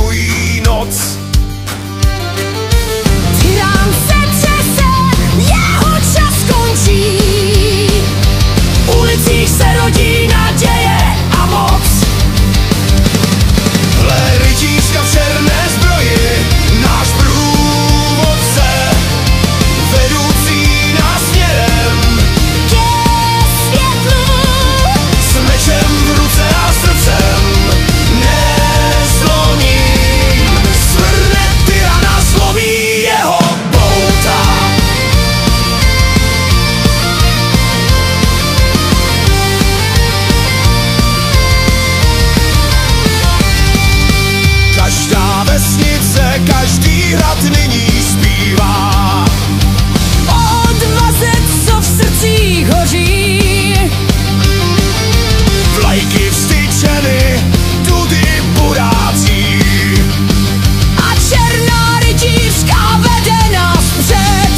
milují noc. Tyran se třese, jeho čas končí. V ulicích se rodí naděje a moc. Hle, rytířka v černé zbroji, náš průvodce, vedoucí nás směrem Ke světlu s mečem v ruce a srdcem nezlomím. Svrhne tyrana, zlomí jeho pouta. Každá vesnice, každý hrad nyní zpívá o odvaze, co v srdcích hoří. vlajky vztyčeny, tudy burácí. A černá rytířka vede nás před.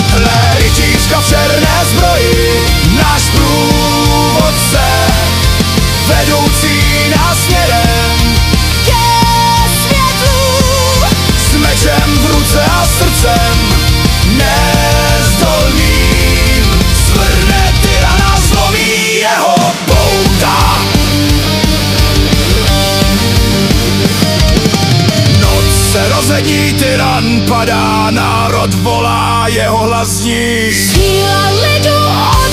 Hle, rytířka v černé zbroji, náš průvodce, vedoucí nás směrem Ke světlu s mečem v ruce a srdcem nezdolným. Svrhne tyrana, zlomí jeho pouta. Noc se rozední, tyran padá, národ volá, jeho hlas zní. síla lidu od